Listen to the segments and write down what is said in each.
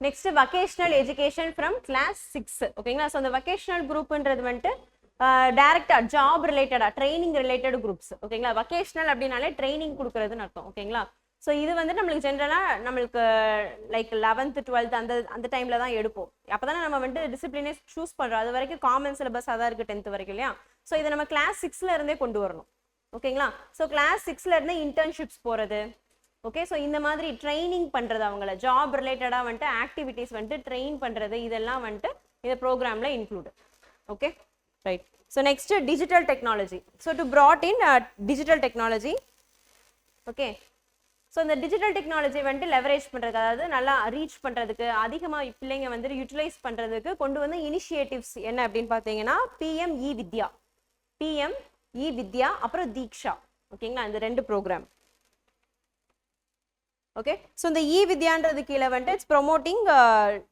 Next vocational education from class 6 ஓகேங்களா. So அந்த vocational குரூப்ன்றது வந்துட்டு டைரக்டா ஜாப் ரிலேட்டடா ட்ரைனிங் ரிலேட்டட் குரூப்ஸ் ஓகேங்களா. வொகேஷனல் அப்படின்னாலே ட்ரைனிங் கொடுக்கறதுன்னு அர்த்தம் ஓகேங்களா. ஸோ இது வந்து நம்மளுக்கு ஜென்ரலாக நம்மளுக்கு லைக் 11th 12th அந்த டைமில் தான் எடுப்போம். அப்போ தானே நம்ம வந்துட்டு டிசிப்ளினே சூஸ் பண்ணுறோம். அது வரைக்கும் காமன் சிலபஸ் அதான் இருக்குது 10th வரைக்கும் இல்லையா. ஸோ இதை நம்ம கிளாஸ் 6ல இருந்தே கொண்டு வரணும் ஓகேங்களா. ஸோ கிளாஸ் 6ல இருந்து இன்டர்ன்ஷிப்ஸ் போகிறது ஓகே. ஸோ இந்த மாதிரி ட்ரைனிங் பண்ணுறது அவங்கள ஜாப் ரிலேட்டடாக வந்துட்டு ஆக்டிவிட்டீஸ் வந்துட்டு ட்ரெயின் பண்ணுறது இதெல்லாம் வந்துட்டு இந்த ப்ரோக்ராமில் include okay right. So next digital technology. So to brought in digital technology okay. So இந்த டிஜிட்டல் டெக்னாலஜி வந்துட்டு லெவரேஜ் பண்ணுறது, அதாவது நல்லா ரீச் பண்ணுறதுக்கு, அதிகமாக பிள்ளைங்க வந்துட்டு யூட்டிலைஸ் பண்ணுறதுக்கு கொண்டு வந்து இனிஷியேட்டிவ்ஸ் என்ன அப்படின்னு பார்த்தீங்கன்னா PM eVidya, PM eVidya அப்புறம் தீக்ஷா ஓகேங்களா. இந்த 2 ப்ரோக்ராம் ஓகே. ஸோ இந்த eVidyaன்றது கீழே வந்துட்டு இட்ஸ் ப்ரொமோட்டிங்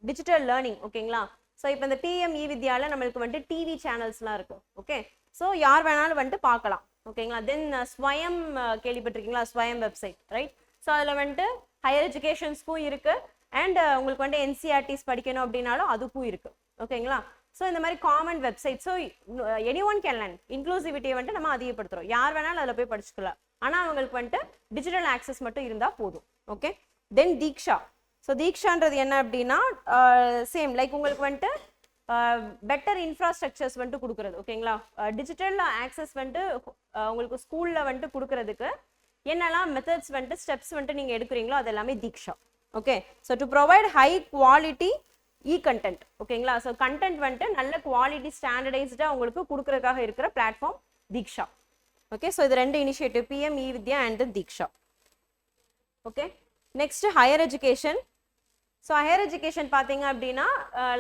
டிஜிட்டல் லேர்னிங் ஓகேங்களா. ஸோ இப்போ இந்த PM eVidyaல நம்மளுக்கு வந்துட்டு டிவி சேனல்ஸ்லாம் இருக்கு ஓகே. ஸோ யார் வேணாலும் வந்துட்டு பார்க்கலாம் ஓகேங்களா. தென் ஸ்வயம் கேள்விப்பட்டிருக்கீங்களா, ஸ்வயம் வெப்சைட் ரைட். ஸோ அதில் வந்துட்டு ஹையர் எஜுகேஷன்ஸ்க்கும் இருக்கு அண்ட் உங்களுக்கு வந்துட்டு NCERTs படிக்கணும் அப்படின்னாலும் அதுக்கும் இருக்கு ஓகேங்களா. ஸோ இந்த மாதிரி common website. So any one can learn, இன்க்ளூசிவிட்டியை வந்துட்டு நம்ம அதிகப்படுத்துறோம். யார் வேணாலும் அதில் போய் படிச்சுக்கலாம். ஆனால் அவங்களுக்கு வந்துட்டு டிஜிட்டல் ஆக்சஸ் மட்டும் இருந்தால் போதும் ஓகே. தென் தீக்ஷா. ஸோ தீக்ஷான்றது என்ன அப்படின்னா சேம் லைக் உங்களுக்கு வந்துட்டு பெட்டர் இன்ஃப்ராஸ்ட்ரக்சர்ஸ் வந்துட்டு கொடுக்குறது ஓகேங்களா. டிஜிட்டல் ஆக்சஸ் வந்துட்டு உங்களுக்கு ஸ்கூலில் வந்துட்டு கொடுக்கறதுக்கு என்னெல்லாம் மெத்தட்ஸ் வந்துட்டு ஸ்டெப்ஸ் வந்துட்டு நீங்கள் எடுக்கிறீங்களோ அது எல்லாமே Diksha okay. So to provide high quality content ஓகேங்களா. ஸோ கண்டென்ட் வந்துட்டு நல்ல குவாலிட்டி ஸ்டாண்டர்டைஸ்டாக உங்களுக்கு கொடுக்கறதுக்காக இருக்கிற பிளாட்ஃபார்ம் தீக்ஷா ஓகே. ஸோ இது 2 initiative, PM eVidya and Diksha okay. Next higher education. So higher education பார்த்தீங்க அப்படின்னா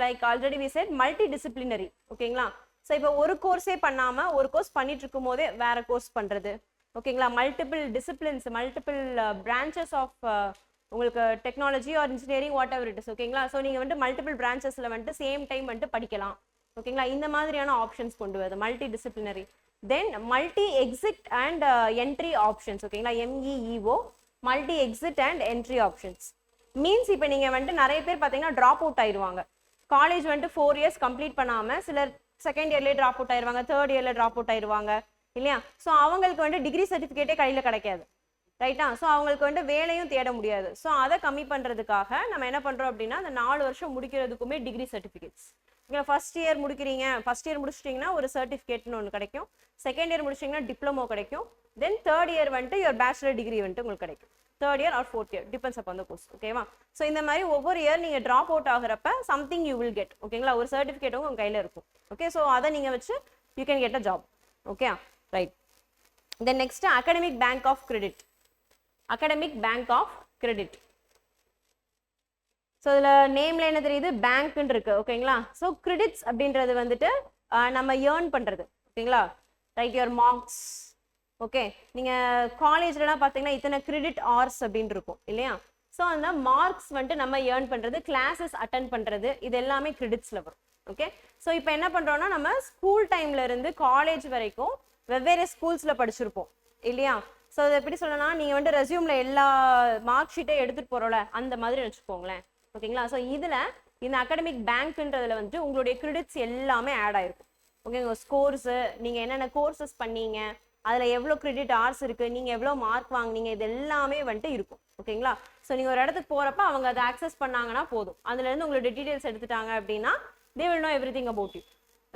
like already we set multi disciplinary ஓகேங்களா. ஸோ இப்போ ஒரு கோர்ஸே பண்ணாமல் ஒரு கோர்ஸ் பண்ணிட்டு இருக்கும் போதே வேற கோர்ஸ் பண்ணுறது ஓகேங்களா. Multiple disciplines, multiple branches of உங்களுக்கு technology or engineering whatever it is ஓகேங்களா. ஸோ நீங்கள் வந்துட்டு மல்டிபிள் பிரான்ச்சஸில் வந்துட்டு சேம் டைம் வந்துட்டு படிக்கலாம் ஓகேங்களா. இந்த மாதிரியான ஆப்ஷன்ஸ் கொண்டு வருது multi disciplinary. Then multi exit and entry options ஓகேங்களா. MEEO multi exit and entry options means இப்போ நீங்கள் வந்துட்டு நிறைய பேர் பார்த்தீங்கன்னா ட்ராப் அவுட் ஆயிடுவாங்க. காலேஜ் வந்துட்டு 4 years கம்ப்ளீட் பண்ணாமல் சிலர் செகண்ட் இயர்லேயே ட்ராப் அவுட் ஆயிடுவாங்க, தேர்ட் இயரில் ட்ராப் அவுட் ஆயிடுவாங்க இல்லையா. ஸோ அவங்களுக்கு வந்துட்டு டிகிரி சர்டிஃபிகேட்டே கையில் கிடைக்காது ரைட்டா. ஸோ அவங்களுக்கு வந்துட்டு வேலையும் தேட முடியாது. ஸோ அதை கம்மி பண்ணுறதுக்காக நம்ம என்ன பண்ணுறோம் அப்படின்னா அந்த 4 வருஷம் முடிக்கிறதுக்குமே டிகிரி சர்டிஃபிகேட்ஸ். நீங்கள் ஃபர்ஸ்ட் இயர் முடிக்கிறீங்க, ஃபர்ஸ்ட் இயர் முடிச்சிட்டிங்கன்னா ஒரு சர்டிஃபிகேட்னு ஒன்று கிடைக்கும். செகண்ட் இயர் முடிச்சிட்டிங்கன்னா டிப்ளமோ கிடைக்கும். தென் தேர்ட் இயர் வந்துட்டு யுவர் பேச்சுலர் டிகிரி வந்துட்டு உங்களுக்கு கிடைக்கும். Third year or fourth year depends up அந்த கோர்ஸ் ஓகேவா. ஸோ இந்த மாதிரி ஒவ்வொரு இயர் நீங்கள் ட்ராப் அவுட் ஆகிறப்ப சம்திங் யூ வில் கெட் ஓகேங்களா. ஒரு சர்டிஃபிகேட்டும் உங்கள் கையில் இருக்கும் ஓகே. ஸோ அதை நீங்கள் வச்சு you can get a job okay right. Then next academic bank of credit. Academic bank of credit. So இதில் நேம்ல என்ன தெரியுது, பேங்க்னு இருக்கு ஓகேங்களா. ஸோ கிரெடிட்ஸ் அப்படின்றது வந்துட்டு நம்ம ஏர்ன் பண்ணுறது ஓகேங்களா. Write your marks okay. நீங்கள் காலேஜ்லலாம் பார்த்தீங்கன்னா இத்தனை கிரெடிட் ஆர்ஸ் அப்படின்னு இருக்கும் இல்லையா. ஸோ அந்த மார்க்ஸ் வந்துட்டு நம்ம ஏர்ன் பண்ணுறது, கிளாஸஸ் அட்டன் பண்ணுறது, இது எல்லாமே கிரெடிட்ஸில் வரும் ஓகே. ஸோ இப்போ என்ன பண்ணுறோன்னா நம்ம ஸ்கூல் டைம்ல இருந்து காலேஜ் வரைக்கும் வெவ்வேறு ஸ்கூல்ஸில் படிச்சிருப்போம் இல்லையா. ஸோ அதை எப்படி சொல்லணும்னா நீங்கள் வந்துட்டு ரெஸ்யூமில் எல்லா மார்க் ஷீட்டை எடுத்துகிட்டு போகிறோம்ல அந்த மாதிரி வச்சுக்கோங்களேன் ஓகேங்களா. ஸோ இதில் இந்த அகாடமிக் பேங்க்ன்றதுல வந்துட்டு உங்களுடைய கிரெடிட்ஸ் எல்லாமே ஆட் ஆயிருக்கும் ஓகே. உங்கள் ஸ்கோர்ஸு, நீங்கள் என்னென்ன கோர்சஸ் பண்ணீங்க, அதில் எவ்வளோ கிரெடிட் ஆர்ஸ் இருக்குது, நீங்கள் எவ்வளோ மார்க் வாங்கினீங்க, இது எல்லாமே வந்துட்டு இருக்கும் ஓகேங்களா. ஸோ நீங்கள் ஒரு இடத்துக்கு போகிறப்ப அவங்க அதை ஆக்சஸ் பண்ணாங்கன்னா போதும், அதுலேருந்து உங்களோட டீட்டெயில்ஸ் எடுத்துட்டாங்க அப்படின்னா they will know everything about you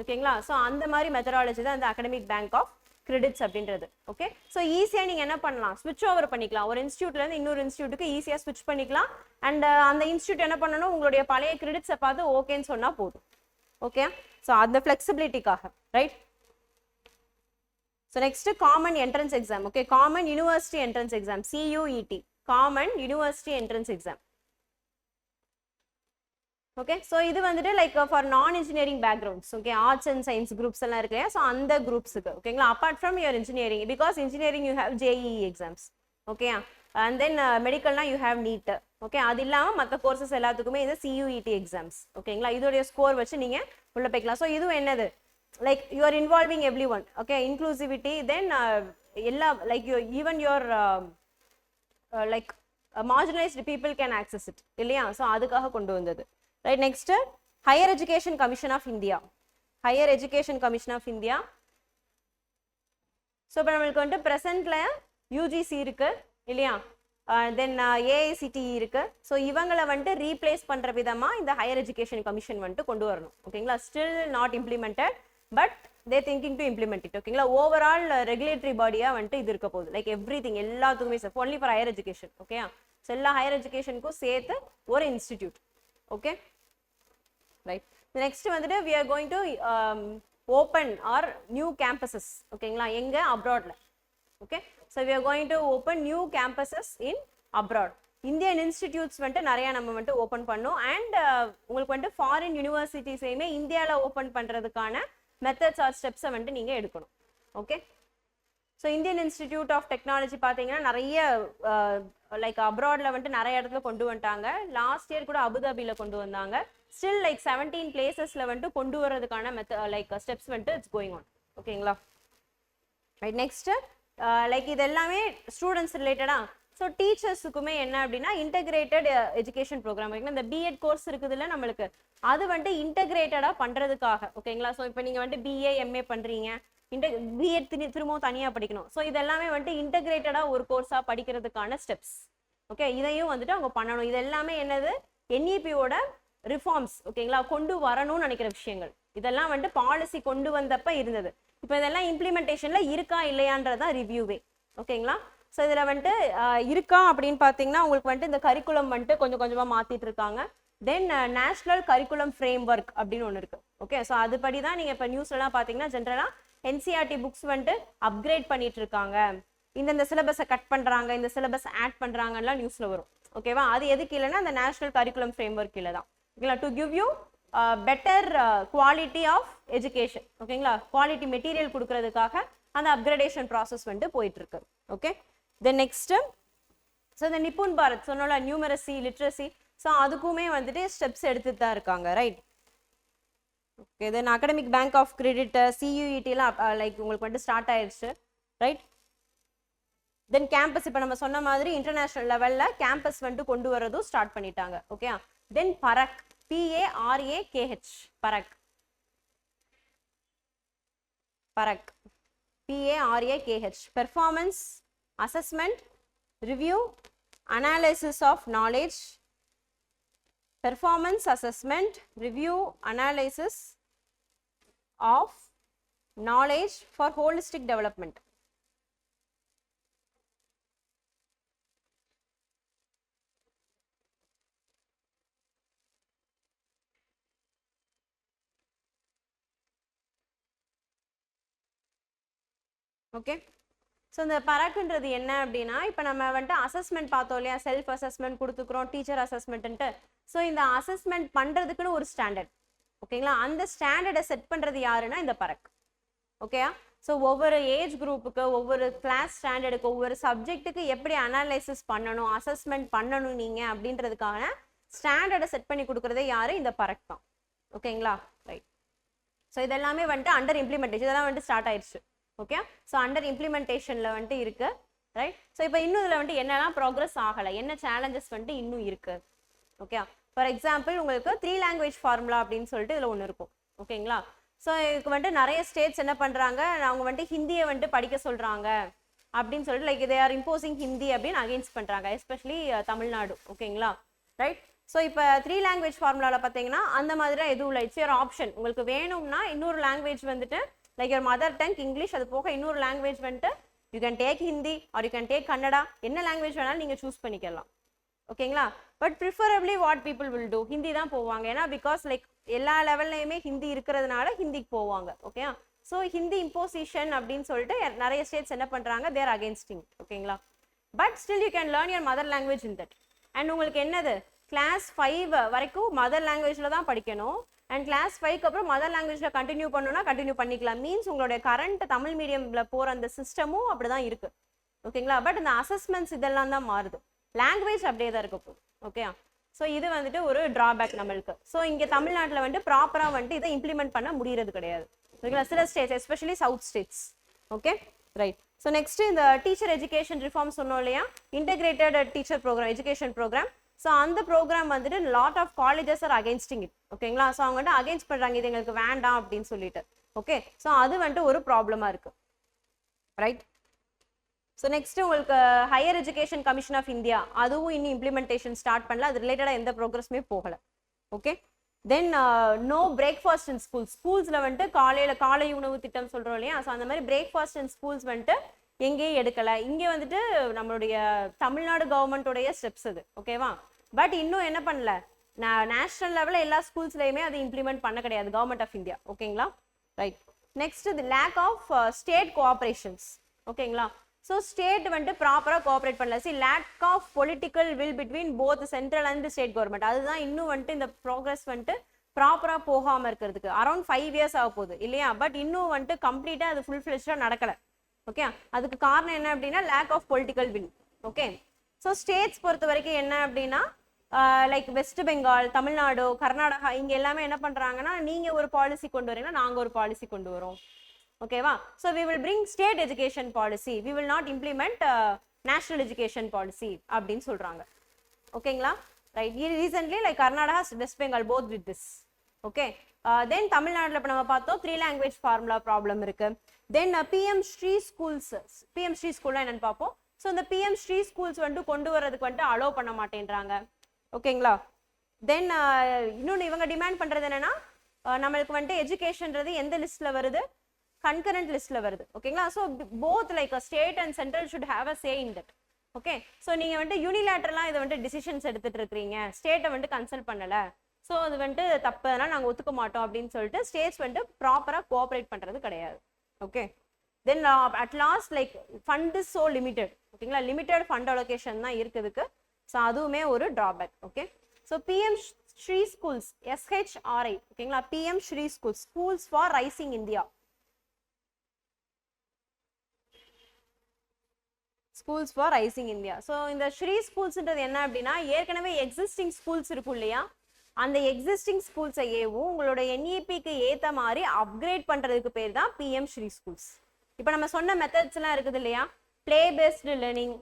ஓகேங்களா. ஸோ அந்த மாதிரி மெத்தடாலஜி தான் இந்த அகாடமிக் பேங்க் ஆஃப் கிரெடிட்ஸ் அப்படின்றது ஓகே. ஸோ ஈஸியாக நீங்கள் என்ன பண்ணலாம், ஸ்விட்ச் ஓவர் பண்ணிக்கலாம். ஒரு இன்ஸ்டியூட்லேருந்து இன்னொரு இன்ஸ்டியூட்டுக்கு ஈஸியாக ஸ்விட்ச் பண்ணிக்கலாம். அண்ட் அந்த இன்ஸ்டியூட் என்ன பண்ணணும், உங்களுடைய பழைய கிரெடிட்ஸை பார்த்து ஓகேன்னு சொன்னால் போதும் ஓகே. ஸோ அந்த ஃப்ளெக்சிபிலிட்டிக்காக right. So next common entrance exam okay. Common university entrance exam CUET, common university entrance exam okay. So இது வந்துட்டு like for non engineering backgrounds okay. Arts and science groups எல்லாம் இருக்கு இல்லையா. ஸோ அந்த குரூப்ஸுக்கு ஓகேங்களா. Apart from your engineering, because engineering you have JEE exams okay. And then மெடிக்கல்னா you have NEET okay. அது இல்லாமல் மற்ற கோர்சஸ் எல்லாத்துக்குமே இது CUET எக்ஸாம்ஸ் ஓகேங்களா. இதோடைய ஸ்கோர் வச்சு நீங்கள் உள்ள போய்க்கலாம். ஸோ இதுவும் என்னது like you are involving everyone okay. Inclusivity then எல்லா like you even your like marginalized people can access it இல்லையா? ஸோ அதுக்காக கொண்டு வந்தது. Right, next higher education commission of India. Higher education commission of India. So இப்போ நம்மளுக்கு வந்துட்டு ப்ரெசென்ட்ல UGC இருக்கு இல்லையா, தென் ஏஐசிடிஇ இருக்கு. ஸோ இவங்களை வந்துட்டு ரீப்ளேஸ் பண்ற விதமா இந்த ஹையர் எஜுகேஷன் கமிஷன் வந்துட்டு கொண்டு வரணும். ஓகேங்களா, still not implemented, but they thinking to implement it. ஓகேங்களா, ஓவரால் ரெகுலேட்டரி பாடியா வந்துட்டு இது இருக்க போகுது. லைக் எவ்ரி திங், எல்லாத்துக்குமே sir, only for higher education. Okay, so எல்லா ஹையர் எஜுகேஷனுக்கும் சேர்த்து ஒரு இன்ஸ்டிடியூட். Okay, right. நெக்ஸ்ட் வந்துட்டு we are going to open our new campuses. ஓகேங்களா, எங்க? அப்ராட்ல. Okay, so we are going to open new campuses in abroad. Indian institutes வந்துட்டு நிறைய நம்ம வந்துட்டு ஓப்பன் பண்ணோம். அண்ட் உங்களுக்கு வந்துட்டு ஃபாரின் யூனிவர்சிட்டிஸையுமே இந்தியாவில் ஓப்பன் பண்ணுறதுக்கான மெத்தட்ஸ் ஆர் ஸ்டெப்ஸை வந்துட்டு நீங்கள் எடுக்கணும். Okay, so Indian institute of technology பார்த்தீங்கன்னா நிறைய லைக் அப்ராட்ல வந்துட்டு நிறைய இடத்துல கொண்டு வந்துட்டாங்க. லாஸ்ட் இயர் கூட அபுதாபியில் கொண்டு வந்தாங்க. ஸ்டில் லைக் 17 பிளேசஸ்ல வந்துட்டு கொண்டு வரதுக்கான லைக் ஸ்டெப்ஸ் வந்துட்டு இட்ஸ் கோயிங் ஆன். ஓகேங்களா, ரைட். நெக்ஸ்ட் லைக் இது எல்லாமே ஸ்டூடெண்ட்ஸ் ரிலேட்டடா. ஸோ டீச்சர்ஸுக்குமே என்ன அப்படின்னா இன்டகிரேட்டட் எஜுகேஷன் ப்ரோக்ராம். இந்த பிஎட் கோர்ஸ் இருக்குது இல்லை நம்மளுக்கு, அது வந்துட்டு இன்டகிரேட்டடாக பண்ணுறதுக்காக. ஓகேங்களா, ஸோ இப்போ நீங்கள் வந்துட்டு பிஏ எம்ஏ பண்ணுறீங்க, பிஎட் திரும்பவும் தனியாக படிக்கணும். ஸோ இதெல்லாமே வந்துட்டு இன்டகிரேட்டடாக ஒரு கோர்ஸாக படிக்கிறதுக்கான ஸ்டெப்ஸ். ஓகே, இதையும் வந்துட்டு அவங்க பண்ணணும். இது எல்லாமே என்னது, என்இபியோட ரிஃபார்ம்ஸ். ஓகேங்களா, கொண்டு வரணும்னு நினைக்கிற விஷயங்கள். இதெல்லாம் வந்துட்டு பாலிசி கொண்டு வந்தப்ப இருந்தது. இப்போ இதெல்லாம் இம்ப்ளிமெண்டேஷன்ல இருக்கா இல்லையான்றதான் ரிவ்யூவே. ஓகேங்களா, ஸோ இதில் வந்துட்டு இருக்கா அப்படின்னு பார்த்தீங்கன்னா உங்களுக்கு வந்துட்டு இந்த கரிக்குலம் வந்துட்டு கொஞ்சம் கொஞ்சமாக மாற்றிட்டு இருக்காங்க. தென் நேஷனல் கரிக்குலம் ஃப்ரேம் ஒர்க் அப்படின்னு ஒன்று இருக்கு. ஓகே, ஸோ அதுபடி தான் நீங்கள் இப்போ நியூஸ்லாம் பார்த்தீங்கன்னா ஜென்ரலாக என்சிஆர்டி புக்ஸ் வந்துட்டு அப்கிரேட் பண்ணிட்டு இருக்காங்க. இந்த சிலபஸை கட் பண்ணுறாங்க, இந்த சிலபஸ் ஆட் பண்ணுறாங்கலாம் நியூஸில் வரும். ஓகேவா, அது எதுக்கு இல்லைன்னா அந்த நேஷனல் கரிக்குலம் ஃப்ரேம் ஒர்க் இல்லை தான். ஓகேங்களா, to give you better quality of education. ஓகேங்களா, குவாலிட்டி மெட்டீரியல் கொடுக்கறதுக்காக அந்த அப்கிரேடேஷன் ப்ராசஸ் வந்துட்டு போயிட்டு இருக்கு. ஓகே, தென் நெக்ஸ்ட் ஸோ இந்த நிப்புன் பாரத் சொன்னோம்ல, நியூமரசி லிட்ரஸி, ஸோ அதுக்குமே வந்துட்டு ஸ்டெப்ஸ் எடுத்துட்டு தான் இருக்காங்க. Right. Okay, then academic bank of credit, சியூஇடிலாம் லைக் உங்களுக்கு வந்துட்டு ஸ்டார்ட் ஆயிடுச்சு. ரைட். தென் கேம்பஸ், இப்போ நம்ம சொன்ன மாதிரி இன்டர்நேஷனல் லெவலில் கேம்பஸ் வந்துட்டு கொண்டு வரதும் ஸ்டார்ட் பண்ணிட்டாங்க. Okay, then Parakh, PARAKH, Parakh, Parakh, PARAKH, performance assessment review analysis of knowledge, performance assessment review analysis of knowledge for holistic development. Okay, so இந்த பராக்குன்றது என்ன அப்படின்னா, இப்போ நம்ம வந்துட்டு அசஸ்மெண்ட் பார்த்தோம் இல்லையா, செல்ஃப் அசஸ்மெண்ட் கொடுத்துக்கிறோம், டீச்சர் அசஸ்மெண்ட்டு. ஸோ இந்த அசஸ்மெண்ட் பண்ணுறதுக்குன்னு ஒரு ஸ்டாண்டர்ட். ஓகேங்களா, அந்த ஸ்டாண்டர்டை செட் பண்ணுறது யாருன்னா இந்த பரக். ஓகேயா, ஸோ ஒவ்வொரு ஏஜ் குரூப்புக்கு, ஒவ்வொரு கிளாஸ் ஸ்டாண்டர்டுக்கு, ஒவ்வொரு சப்ஜெக்ட்டுக்கு எப்படி அனாலிசிஸ் பண்ணணும், அசஸ்மெண்ட் பண்ணணும் நீங்கள் அப்படின்றதுக்கான ஸ்டாண்டர்டை செட் பண்ணி கொடுக்குறதே யாரு, இந்த பரக் தான். ஓகேங்களா, ரைட். ஸோ இதெல்லாமே வந்துட்டு அண்டர் இம்ப்ளிமெண்டேஷன், இதெல்லாம் வந்துட்டு ஸ்டார்ட் ஆயிடுச்சு. ஓகே, ஸோ அண்டர் இம்ப்ளிமெண்டேஷன்ல வந்துட்டு இருக்கு. ரைட். ஸோ இப்போ இன்னும் இதில் வந்துட்டு என்னெல்லாம் ப்ராக்ரஸ் ஆகலை, என்ன சேலஞ்சஸ் வந்துட்டு இன்னும் இருக்கு. ஓகே, ஃபார் எக்ஸாம்பிள் உங்களுக்கு 3 லாங்குவேஜ் ஃபார்முலா அப்படின்னு சொல்லிட்டு இதில் ஒன்று இருக்கும். ஓகேங்களா, ஸோ இதுக்கு வந்துட்டு நிறைய ஸ்டேட்ஸ் என்ன பண்ணுறாங்க, அவங்க வந்துட்டு ஹிந்தியை வந்துட்டு படிக்க சொல்கிறாங்க அப்படின்னு சொல்லிட்டு like they are imposing Hindi அப்படின்னு அகெயின்ஸ்ட் பண்ணுறாங்க, எஸ்பெஷலி தமிழ்நாடு. ஓகேங்களா, ரைட். ஸோ இப்போ 3 லாங்குவேஜ் ஃபார்முலாவில் பார்த்தீங்கன்னா அந்த மாதிரி எதுவும் இல்லை. It's your option. உங்களுக்கு வேணும்னா இன்னொரு லாங்குவேஜ் வந்துட்டு like your mother tongue English, அது போக இன்னொரு லாங்குவேஜ் வந்துட்டு you can take Hindi are you can take Kannada, என்ன லாங்குவேஜ் வேணாலும் நீங்கள் சூஸ் பண்ணிக்கலாம். ஓகேங்களா, but preferably what people will do, Hindi தான் போவாங்க. ஏன்னா பிகாஸ் லைக் எல்லா லெவல்லையுமே ஹிந்தி இருக்கிறதுனால ஹிந்திக்கு போவாங்க. ஓகே, ஸோ ஹிந்தி இம்போசிஷன் அப்படின்னு சொல்லிட்டு நிறைய ஸ்டேட்ஸ் என்ன பண்ணுறாங்க, தேர் அகேன்ஸ்டிங். ஓகேங்களா, but still you can learn your mother language in that. And உங்களுக்கு என்னது கிளாஸ் 5 வரைக்கும் மதர் லாங்குவேஜில் தான் படிக்கணும். அண்ட் கிளாஸ் 5க்கு அப்புறம் மதர் லாங்குவேஜில் கண்டினியூ பண்ணணும்னா கண்டினியூ பண்ணிக்கலாம். மீன்ஸ் உங்களுடைய கரண்ட் தமிழ் மீடியமில் போகிற அந்த சிஸ்டமும் அப்படி தான் இருக்குது. ஓகேங்களா, பட் இந்த அசஸ்மெண்ட்ஸ் இதெல்லாம் தான் மாறுது, லாங்குவேஜ் அப்படியே தான் இருக்க போகுது. ஓகே, ஸோ இது வந்துட்டு ஒரு ட்ராபேக் நம்மளுக்கு. ஸோ இங்கே தமிழ்நாட்டில் வந்துட்டு ப்ராப்பராக வந்துட்டு இதை இம்ப்ளிமெண்ட் பண்ண முடியறது கிடையாது. ஓகேங்களா, சில states especially south states. Okay, right. So next இந்த டீச்சர் எஜுகேஷன் ரிஃபார்ம் சொன்னோம் இல்லையா, integrated teacher programme, education programme. So அந்த ப்ரோக்ராம் வந்துட்டு lot of colleges are againsting it. ஓகேங்களா, ஸோ அவங்க வந்துட்டு அகேன்ஸ்ட் பண்ணுறாங்க, இது எங்களுக்கு வேண்டாம் அப்படின்னு சொல்லிட்டு. ஓகே, ஸோ அது வந்துட்டு ஒரு ப்ராப்ளமாக இருக்கு. ரைட். ஸோ நெக்ஸ்ட் உங்களுக்கு higher education commission of India, அதுவும் இன்னும் இம்ப்ளிமெண்டேஷன் ஸ்டார்ட் பண்ணல, அது ரிலேட்டடாக எந்த ப்ரோக்ரஸுமே போகலை. Okay, then no breakfast in schools. ஸ்கூல்ஸில் வந்துட்டு காலை உணவு திட்டம் சொல்கிறோம் இல்லையா, ஸோ அந்த மாதிரி பிரேக்ஃபாஸ்ட் இன் ஸ்கூல்ஸ் வந்துட்டு எங்கேயும் எடுக்கலை. இங்கே வந்துட்டு நம்மளுடைய தமிழ்நாடு கவர்மெண்ட்டோடைய ஸ்டெப்ஸ் அது. ஓகேவா, பட் இன்னும் என்ன பண்ணல, நேஷனல் லெவலில் எல்லா ஸ்கூல்ஸ்லையுமே அதை இம்ப்ளிமெண்ட் பண்ண கிடையாது கவர்மெண்ட் ஆஃப் இந்தியா. ஓகேங்களா, right. Next the lack of state cooperations. ஓகேங்களா, ஸோ ஸ்டேட் வந்துட்டு ப்ராப்பராக கோஆப்ரேட் பண்ணல. See lack of political will between both central and state government. அதுதான் இன்னும் வந்துட்டு இந்த ப்ரோக்ரஸ் வந்துட்டு ப்ராப்பராக போகாமல் இருக்கிறதுக்கு அரௌண்ட் 5 years ஆக போகுது இல்லையா, பட் இன்னும் வந்துட்டு கம்ப்ளீட்டாக அது ஃபுல் ஃப்ளெஷ்டாக நடக்கலை. ஓகே, அதுக்கு காரணம் என்ன அப்படின்னா lack of political will. Okay, so states பொறுத்த வரைக்கும் என்ன அப்படின்னா லைக் வெஸ்ட் பெங்கால், தமிழ்நாடு, கர்நாடகா, இங்கே எல்லாமே என்ன பண்ணுறாங்கன்னா, நீங்கள் ஒரு பாலிசி கொண்டு வரீங்கன்னா நாங்கள் ஒரு பாலிசி கொண்டு வரோம். ஓகேவா, so we will bring state education policy, we will not implement national education policy அப்படின்னு சொல்கிறாங்க. ஓகேங்களா, right. Recently like Karnataka, West Bengal both with this. Okay, then தமிழ்நாட்டில் இப்போ நம்ம பார்த்தோம் 3 language ஃபார்முலா ப்ராப்ளம் இருக்கு. Then PM Shri schools, PM Shri ஸ்கூல்லாம் என்னன்னு பார்ப்போம். ஸோ இந்த பிஎம் ஸ்ரீ ஸ்கூல்ஸ் வந்துட்டு கொண்டு வரதுக்கு வந்துட்டு அலோவ் பண்ண மாட்டேன்றாங்க. ஓகேங்களா, தென் இன்னொன்று இவங்க டிமாண்ட் பண்ணுறது என்னன்னா, நம்மளுக்கு வந்துட்டு எஜுகேஷன்றது எந்த லிஸ்ட்டில் வருது, concurrent லிஸ்ட்ல வருது. ஓகேங்களா, so both like state and central should have a say in that. Okay, so நீங்கள் வந்துட்டு யூனிலேட்டரலாக இதை வந்துட்டு டிசிஷன்ஸ் எடுத்துட்டு இருக்கிறீங்க, ஸ்டேட்டை வந்துட்டு கன்சல்ட் பண்ணலை, ஸோ அது வந்துட்டு தப்பு, அதனால் நாங்கள் ஒத்துக்க மாட்டோம் அப்படின்னு சொல்லிட்டு ஸ்டேட்ஸ் வந்துட்டு ப்ராப்பராக கோஆப்ரேட் பண்ணுறது கிடையாது. Okay, then at last like fund is so limited. ஓகேங்களா, லிமிட்டட் ஃபண்ட் அலோகேஷன் தான் இருக்குதுக்கு. ஸோ அதுவுமே ஒரு drawback. Okay, so PM Shri schools, SHRI. ஓகேங்களா, PM Shri schools, schools for rising India, schools for rising India. So இந்த ஸ்ரீ ஸ்கூல்ஸ்ன்றது என்ன அப்படின்னா, ஏற்கனவே எக்ஸிஸ்டிங் ஸ்கூல்ஸ் இருக்கும் இல்லையா, அந்த எக்ஸிஸ்டிங் ஸ்கூல்ஸை ஏவும் உங்களோட NEPக்கு ஏற்ற மாதிரி அப்கிரேட் பண்ணுறதுக்கு பேர் தான் பிஎம் ஸ்ரீ ஸ்கூல்ஸ். இப்போ நம்ம சொன்ன மெத்தட்ஸ்லாம் இருக்குது இல்லையா, ப்ளே பேஸ்டு லேர்னிங்,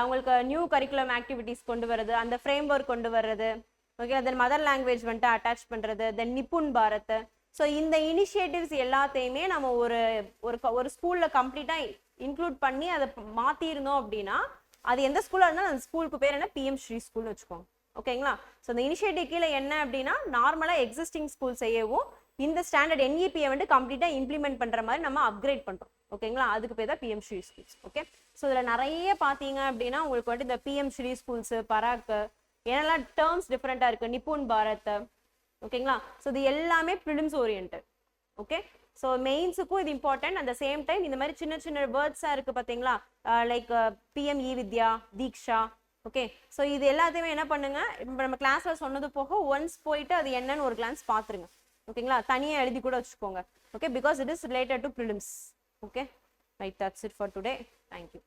உங்களுக்கு நியூ கரிக்குலம் ஆக்டிவிட்டிஸ் கொண்டு வருது, அந்த ஃப்ரேம் ஒர்க் கொண்டு வர்றது. ஓகே, தென் மதர் லாங்குவேஜ் வந்துட்டு அட்டாச் பண்ணுறது, தென் நிப்புன் பாரத். ஸோ இந்த இனிஷியேட்டிவ்ஸ் எல்லாத்தையுமே நம்ம ஒரு ஸ்கூலில் கம்ப்ளீட்டாக இன்க்ளூட் பண்ணி அதை மாற்றிருந்தோம் அப்படின்னா, அது எந்த ஸ்கூலாக இருந்தாலும் அந்த ஸ்கூலுக்கு பேர் என்ன, பிஎம் ஸ்ரீ ஸ்கூல்னு வச்சுக்கோங்க. ஓகேங்களா, ஸோ இந்த இனிஷியேட்டிவ் கீழே என்ன அப்படின்னா, நார்மலாக எக்ஸிஸ்டிங் ஸ்கூல் செய்யவும் இந்த ஸ்டாண்டர்ட் NEPயை வந்து கம்ப்ளீட்டாக இம்ப்ளிமெண்ட் பண்ணுற மாதிரி நம்ம அப்கிரேட் பண்ணுறோம். ஓகேங்களா, அதுக்கு பேர் தான் PM Shri schools. Okay, so இதில் நிறைய பார்த்தீங்க அப்படின்னா உங்களுக்கு வந்து இந்த பிஎம் ஸ்ரீ ஸ்கூல்ஸு, பராக்கு, என்னெல்லாம் டேர்ம்ஸ் டிஃப்ரெண்ட்டாக இருக்குது, நிப்புன் பாரத். ஓகேங்களா, ஸோ இது எல்லாமே ப்ரிலிம்ஸ் ஓரியன்டட். ஓகே, ஸோ மெயின்ஸுக்கும் இது இம்பார்ட்டன்ட். அந்த சேம் டைம் இந்த மாதிரி சின்ன சின்ன வேர்ட்ஸாக இருக்குது பார்த்தீங்களா, லைக் பிஎம் வித்யா, தீக்ஷா. ஓகே, ஸோ இது எல்லாத்தையுமே என்ன பண்ணுங்க, இப்போ நம்ம கிளாஸில் சொன்னது போக ஒன்ஸ் போயிட்டு அது என்னன்னு ஒரு கிளான்ஸ் பார்த்துருங்க. ஓகேங்களா, தனியாக எழுதி கூட வச்சுக்கோங்க. Okay, because it is related to prelims. Okay, right, that's it for today. Thank you.